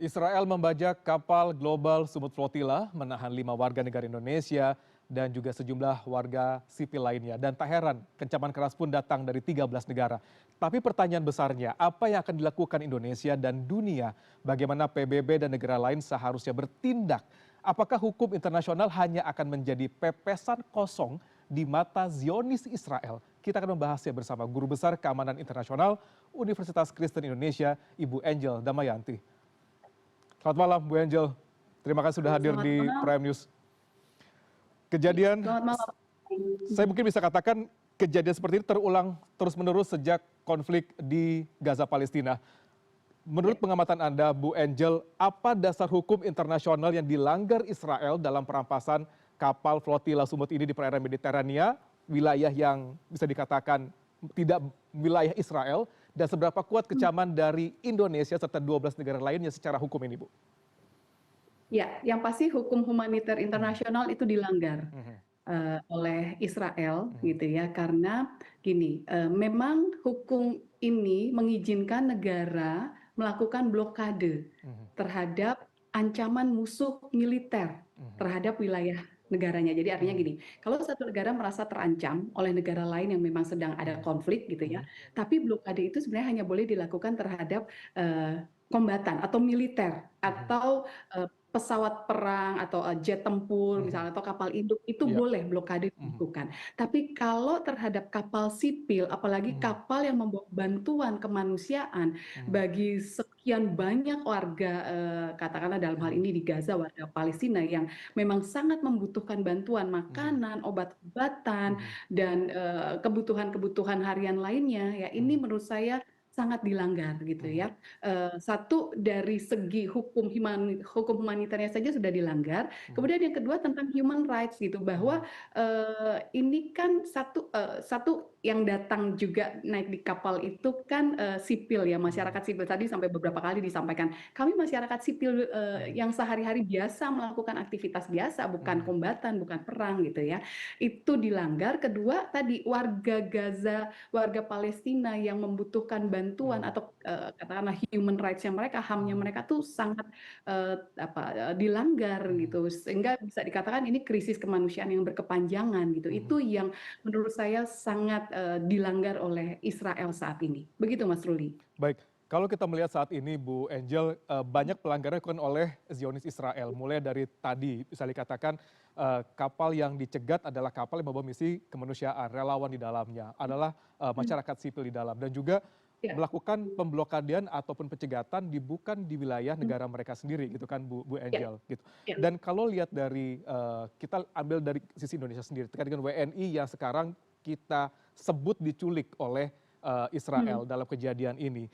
Israel membajak kapal Global Sumut Flotilla, menahan 5 warga negara Indonesia dan juga sejumlah warga sipil lainnya. Dan tak heran, kecaman keras pun datang dari 13 negara. Tapi pertanyaan besarnya, apa yang akan dilakukan Indonesia dan dunia? Bagaimana PBB dan negara lain seharusnya bertindak? Apakah hukum internasional hanya akan menjadi pepesan kosong di mata Zionis Israel? Kita akan membahasnya bersama Guru Besar Keamanan Internasional Universitas Kristen Indonesia, Ibu Angel Damayanti. Selamat malam Bu Angel, terima kasih sudah hadir Selamat di malam. Prime News. Kejadian, Selamat malam. saya mungkin bisa katakan kejadian seperti ini terulang terus-menerus sejak konflik di Gaza Palestina. Menurut pengamatan Anda, Bu Angel, apa dasar hukum internasional yang dilanggar Israel dalam perampasan kapal flotila Sumut ini di perairan Mediterania, wilayah yang bisa dikatakan tidak wilayah Israel, dan seberapa kuat kecaman dari Indonesia serta 12 negara lainnya secara hukum ini, Bu? Ya, yang pasti hukum humaniter internasional itu dilanggar oleh Israel, gitu ya, karena gini, memang hukum ini mengizinkan negara melakukan blokade terhadap ancaman musuh militer terhadap wilayah negaranya. Jadi artinya gini, kalau satu negara merasa terancam oleh negara lain yang memang sedang ada konflik gitu ya, tapi blokade itu sebenarnya hanya boleh dilakukan terhadap kombatan atau militer atau pesawat perang atau jet tempur misalnya atau kapal induk itu Ya. boleh blokade dilakukan. Tapi kalau terhadap kapal sipil, apalagi kapal yang membawa bantuan kemanusiaan bagi sekian banyak warga, katakanlah dalam hal ini di Gaza, warga Palestina yang memang sangat membutuhkan bantuan makanan, obat-obatan, dan kebutuhan-kebutuhan harian lainnya, ya ini menurut saya sangat dilanggar gitu ya. Satu dari segi hukum humaniternya saja sudah dilanggar. Kemudian yang kedua tentang human rights gitu, bahwa ini kan satu yang datang juga naik di kapal itu kan sipil ya, masyarakat sipil. Tadi sampai beberapa kali disampaikan, kami masyarakat sipil yang sehari-hari biasa melakukan aktivitas biasa, bukan kombatan, bukan perang gitu ya. Itu dilanggar. Kedua tadi warga Gaza, warga Palestina yang membutuhkan bantuan atau katakanlah human rights-nya mereka, HAM-nya mereka tuh sangat dilanggar gitu, sehingga bisa dikatakan ini krisis kemanusiaan yang berkepanjangan gitu. Itu yang menurut saya sangat dilanggar oleh Israel saat ini. Begitu Mas Ruli. Baik, kalau kita melihat saat ini Bu Angel, banyak pelanggaran dilakukan oleh Zionis Israel. Mulai dari tadi bisa dikatakan kapal yang dicegat adalah kapal yang membawa misi kemanusiaan, relawan di dalamnya, adalah masyarakat sipil di dalam. Dan juga melakukan pemblokadean ataupun pencegatan bukan di wilayah negara mereka sendiri gitu kan Bu Angel gitu. Dan kalau lihat dari kita ambil dari sisi Indonesia sendiri terkait dengan WNI yang sekarang kita sebut diculik oleh Israel dalam kejadian ini.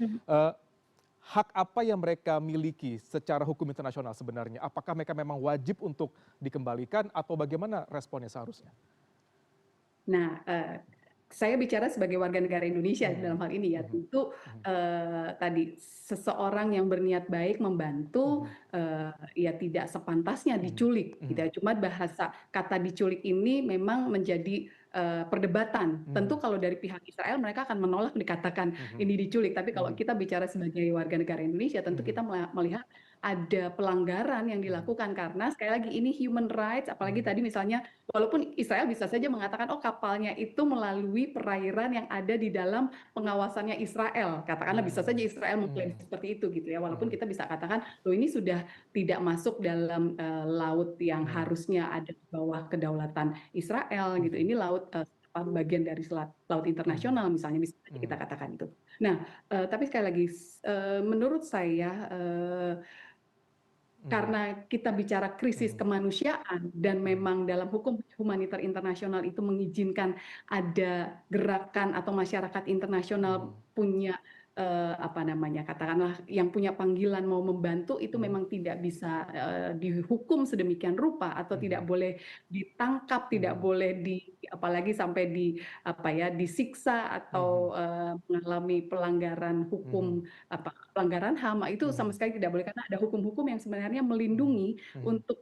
Hak apa yang mereka miliki secara hukum internasional sebenarnya? Apakah mereka memang wajib untuk dikembalikan atau bagaimana responnya seharusnya? Nah, saya bicara sebagai warga negara Indonesia dalam hal ini ya, tentu tadi seseorang yang berniat baik membantu ya tidak sepantasnya diculik gitu ya. Cuma bahasa kata diculik ini memang menjadi perdebatan. Tentu kalau dari pihak Israel mereka akan menolak dikatakan ini diculik, tapi kalau kita bicara sebagai warga negara Indonesia tentu kita melihat ada pelanggaran yang dilakukan karena sekali lagi ini human rights, apalagi tadi misalnya walaupun Israel bisa saja mengatakan oh kapalnya itu melalui perairan yang ada di dalam pengawasannya Israel, katakanlah bisa saja Israel mengklaim seperti itu gitu ya, walaupun kita bisa katakan loh ini sudah tidak masuk dalam laut yang harusnya ada di bawah kedaulatan Israel gitu, ini laut bagian dari laut internasional misalnya bisa kita katakan itu. Nah, tapi sekali lagi menurut saya karena kita bicara krisis kemanusiaan dan memang dalam hukum humaniter internasional itu mengizinkan ada gerakan atau masyarakat internasional punya katakanlah yang punya panggilan mau membantu itu memang tidak bisa dihukum sedemikian rupa atau tidak boleh ditangkap, tidak boleh apalagi sampai apa ya, disiksa Mhm, atau mengalami pelanggaran mhm, hukum, pelanggaran HAM, itu sama mhm, sekali tidak boleh karena ada hukum-hukum yang sebenarnya mhm, melindungi mhm, untuk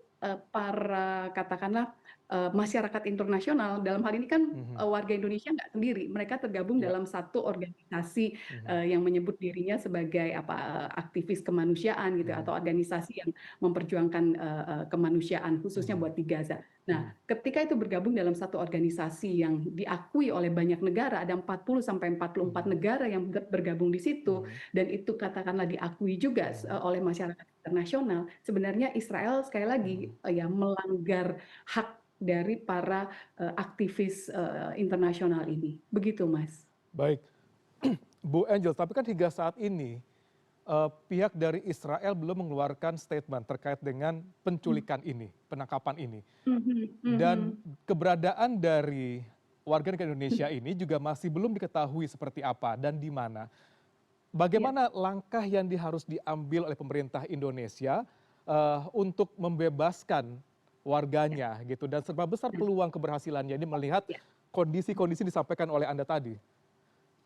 para katakanlah masyarakat internasional. Dalam hal ini kan mhm, warga Indonesia nggak sendiri, mereka tergabung iya, dalam satu organisasi mhm, yang menyebut dirinya sebagai aktivis kemanusiaan gitu mhm, atau organisasi yang memperjuangkan kemanusiaan khususnya mhm, buat di Gaza. Nah, mhm, ketika itu bergabung dalam satu organisasi yang diakui oleh banyak negara, ada 40 sampai 44 mhm, negara yang bergabung di situ, mhm, dan itu katakanlah diakui juga mhm, oleh masyarakat internasional, sebenarnya Israel sekali lagi mhm. ya melanggar hak dari para aktivis internasional ini. Begitu, Mas. Baik, Bu Angel, tapi kan hingga saat ini pihak dari Israel belum mengeluarkan statement terkait dengan penculikan ini, penangkapan ini. Mhm, Dan mhm. keberadaan dari warga negara Indonesia ini juga masih belum diketahui seperti apa dan di mana. Ya, Bagaimana langkah yang harus diambil oleh pemerintah Indonesia untuk membebaskan ya, warganya gitu dan seberapa besar nah, peluang keberhasilannya ini melihat ya. kondisi-kondisi disampaikan oleh Anda tadi?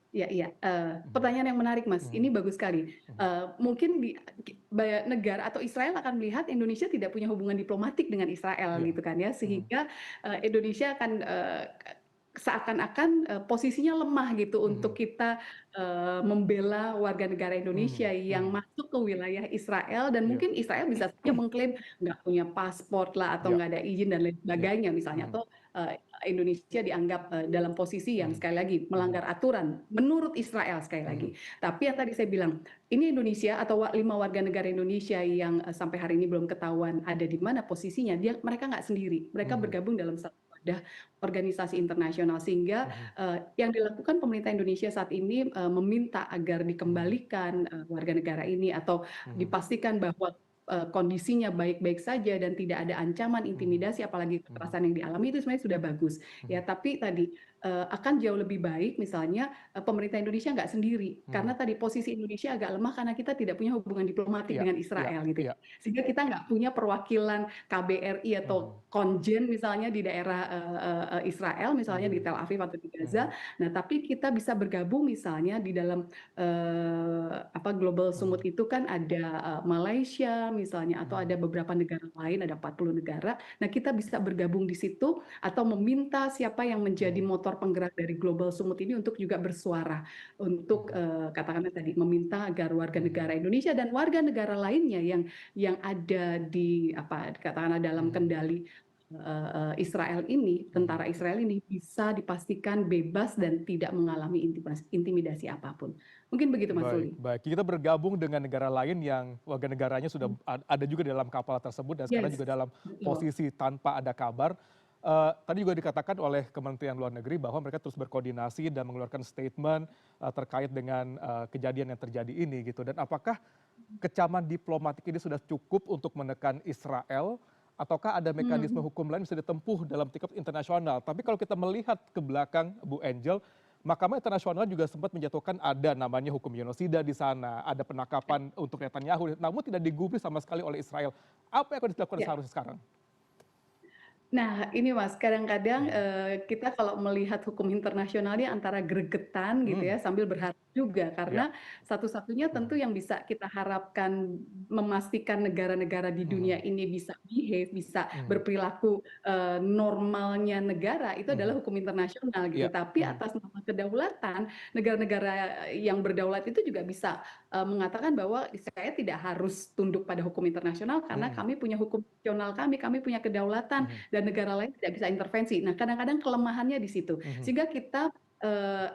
Iya iya, Mhm, pertanyaan yang menarik, Mas, mhm, ini bagus sekali. mhm, Mungkin negara atau Israel akan melihat Indonesia tidak punya hubungan diplomatik dengan Israel iya, gitu kan ya, mhm, sehingga, Indonesia akan, seakan-akan, posisinya lemah gitu untuk mhm, kita, membela warga negara Indonesia mhm, yang mhm, masuk ke wilayah Israel dan iya, mungkin Israel bisa saja mengklaim nggak punya paspor lah atau iya, nggak ada izin dan lain iya, sebagainya misalnya, mhm, atau, Indonesia dianggap, dalam posisi yang mhm, sekali lagi mhm, melanggar aturan menurut Israel sekali lagi. mhm, Tapi yang tadi saya bilang, ini Indonesia atau 5 warga negara Indonesia yang, sampai hari ini belum ketahuan ada di mana posisinya, mereka nggak sendiri, mereka mhm, bergabung dalam satu wadah organisasi internasional sehingga, mhm, yang dilakukan pemerintah Indonesia saat ini, meminta agar mhm, dikembalikan, warga negara ini atau mhm, dipastikan bahwa, kondisinya baik-baik saja dan tidak ada ancaman mhm, intimidasi apalagi mhm, kekerasan yang dialami itu sebenarnya sudah bagus. Ya, mhm, tapi tadi, akan jauh lebih baik misalnya, pemerintah Indonesia nggak sendiri, mhm, karena tadi posisi Indonesia agak lemah karena kita tidak punya hubungan diplomatik iya, dengan iya, Israel gitu iya, ya. Sehingga kita nggak punya perwakilan KBRI mhm, atau konjen misalnya di daerah, Israel, misalnya di mhm, Tel Aviv atau di Gaza. mhm, Nah, tapi kita bisa bergabung misalnya di dalam, Global Sumut mhm, itu kan ada, Malaysia misalnya atau ada mhm, beberapa negara lain, ada 40 negara. Nah, kita bisa bergabung di situ atau meminta siapa yang menjadi mhm, motor penggerak dari Global Sumut ini untuk juga bersuara untuk, mhm, katakanlah tadi meminta agar warga mhm, negara Indonesia dan warga negara lainnya yang ada di katakanlah dalam mhm, kendali, Israel ini, mhm. tentara Israel ini bisa dipastikan bebas dan tidak mengalami intimidasi apapun. Mungkin begitu, Mas Baik, Ruli. baik. Kita bergabung dengan negara lain yang warga negaranya sudah ada juga di dalam kapal tersebut dan sekarang Yes, juga dalam betul. posisi tanpa ada kabar. Tadi juga dikatakan oleh Kementerian Luar Negeri bahwa mereka terus berkoordinasi dan mengeluarkan statement terkait dengan kejadian yang terjadi ini gitu. Dan apakah kecaman diplomatik ini sudah cukup untuk menekan Israel ataukah ada mekanisme Mhm. hukum lain bisa ditempuh dalam tingkat internasional? Tapi kalau kita melihat ke belakang, Bu Angel, Mahkamah Internasional juga sempat menjatuhkan ada namanya hukum genosida di sana, ada penangkapan untuk Netanyahu, namun tidak digubris sama sekali oleh Israel. Apa yang akan dilakukan Ya. seharusnya sekarang? Nah, ini Mas, kadang-kadang, Mhm. kita kalau melihat hukum internasional ini antara gregetan gitu Mhm, ya, sambil berharap juga, iya. karena satu-satunya tentu Mhm, yang bisa kita harapkan memastikan negara-negara di dunia mhm, ini bisa behave, bisa mhm, berperilaku, normalnya negara, itu adalah mhm, hukum internasional gitu. iya. Tapi Mhm, atas nama kedaulatan, negara-negara yang berdaulat itu juga bisa, mengatakan bahwa saya tidak harus tunduk pada hukum internasional karena mhm, kami punya hukum nasional kami punya kedaulatan mhm, dan negara lain tidak bisa intervensi. Nah, kadang-kadang kelemahannya di situ. mhm, Sehingga kita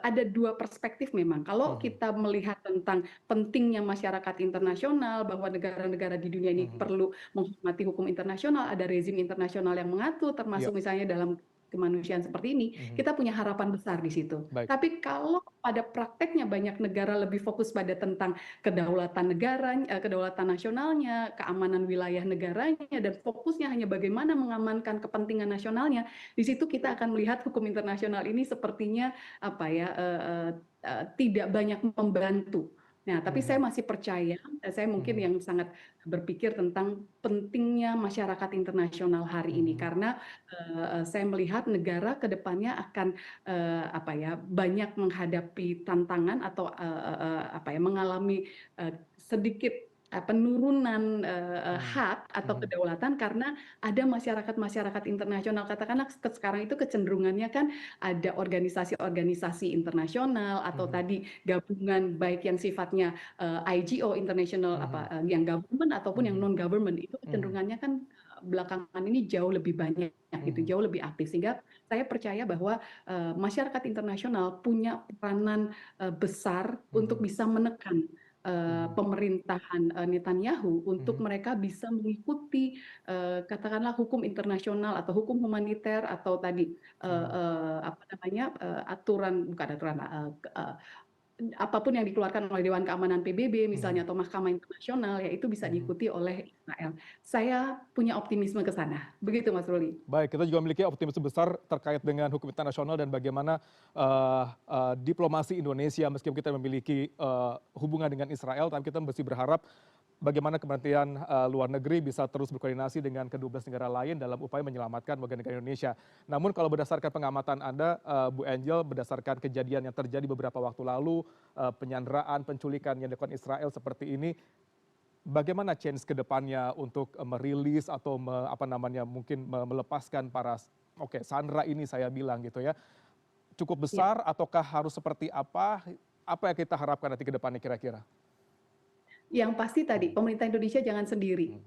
ada dua perspektif memang. Kalau mhm, kita melihat tentang pentingnya masyarakat internasional, bahwa negara-negara di dunia ini mhm, perlu menghormati hukum internasional, ada rezim internasional yang mengatur, iya. termasuk misalnya dalam kemanusiaan seperti ini, Mhm, kita punya harapan besar di situ. baik. Tapi kalau pada prakteknya banyak negara lebih fokus pada tentang kedaulatan negara, kedaulatan nasionalnya, keamanan wilayah negaranya, dan fokusnya hanya bagaimana mengamankan kepentingan nasionalnya, di situ kita akan melihat hukum internasional ini sepertinya tidak banyak membantu Nah, tapi saya Mhm, masih percaya, saya mungkin mhm, yang sangat berpikir tentang pentingnya masyarakat internasional hari ini, mhm, karena saya melihat negara ke depannya akan apa ya, banyak menghadapi tantangan atau apa ya, mengalami sedikit penurunan mhm, hak atau mhm, kedaulatan karena ada masyarakat-masyarakat internasional. Katakanlah sekarang itu kecenderungannya kan ada organisasi-organisasi internasional atau mhm, tadi gabungan baik yang sifatnya IGO international mhm, yang government ataupun yang mhm, non government itu mhm, kecenderungannya kan belakangan ini jauh lebih banyak gitu, mhm, jauh lebih aktif sehingga saya percaya bahwa masyarakat internasional punya peranan besar untuk mhm, bisa menekan mhm, pemerintahan Netanyahu untuk mhm, mereka bisa mengikuti katakanlah hukum internasional atau hukum humaniter atau tadi mhm, apa namanya aturan bukan aturan apapun yang dikeluarkan oleh Dewan Keamanan PBB mhm. misalnya atau Mahkamah Internasional ya itu bisa Mhm. diikuti oleh Israel. Saya punya optimisme ke sana. Begitu Mas Ruli. Baik, kita juga memiliki optimisme besar terkait dengan hukum internasional dan bagaimana diplomasi Indonesia meskipun kita memiliki hubungan dengan Israel, tapi kita mesti berharap bagaimana Kementerian Luar Negeri bisa terus berkoordinasi dengan ke-12 negara lain dalam upaya menyelamatkan warga negara Indonesia. Namun kalau berdasarkan pengamatan Anda, Bu Angel, berdasarkan kejadian yang terjadi beberapa waktu lalu, penyanderaan, penculikan yang dilakukan Israel seperti ini, bagaimana chance ke depannya untuk merilis atau apa namanya, mungkin melepaskan para sandera ini saya bilang gitu ya, cukup Ya. besar ataukah harus seperti apa? Apa yang kita harapkan nanti ke depannya kira-kira? Yang pasti tadi Mhm, pemerintah Indonesia jangan sendiri. mhm,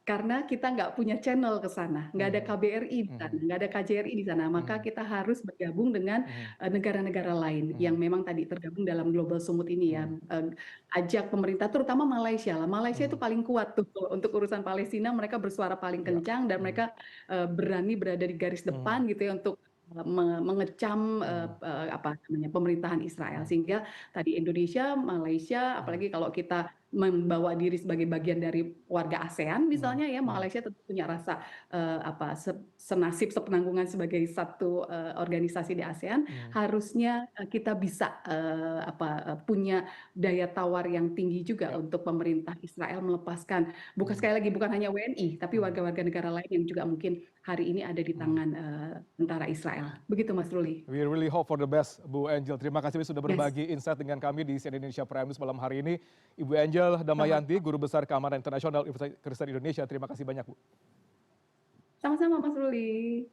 Karena kita nggak punya channel ke sana, nggak ada mhm, KBRI di sana, mhm, nggak ada KJRI di sana, maka mhm, kita harus bergabung dengan mhm, negara-negara lain yang mhm, memang tadi tergabung dalam Global Sumut ini ya. mhm, Ajak pemerintah, terutama Malaysia lah. Malaysia itu mhm, paling kuat tuh kalau untuk urusan Palestina, mereka bersuara paling iya, kencang dan mhm, mereka berani berada di garis mhm, depan gitu ya untuk mengecam mhm, apa namanya pemerintahan Israel. mhm, Sehingga tadi Indonesia, Malaysia, mhm, apalagi kalau kita membawa diri sebagai bagian dari warga ASEAN mhm, misalnya ya mhm, Malaysia tentu punya rasa apa senasib sepenanggungan sebagai satu organisasi di ASEAN mhm, harusnya kita bisa punya daya tawar yang tinggi juga iya, untuk pemerintah Israel melepaskan bukan mhm, sekali lagi bukan hanya WNI tapi mhm, warga-warga negara lain yang juga mungkin hari ini ada di mhm. tangan tentara Israel begitu Mas Ruli. We really hope for the best, Bu Angel. Terima kasih sudah Yes, berbagi insight dengan kami di CNN Indonesia Prime News malam hari ini. Ibu Angel Damayanti, sama-sama. Guru Besar Keamanan Internasional Universitas Kristen Indonesia. Terima kasih banyak, Bu. Sama-sama Mas Ruli.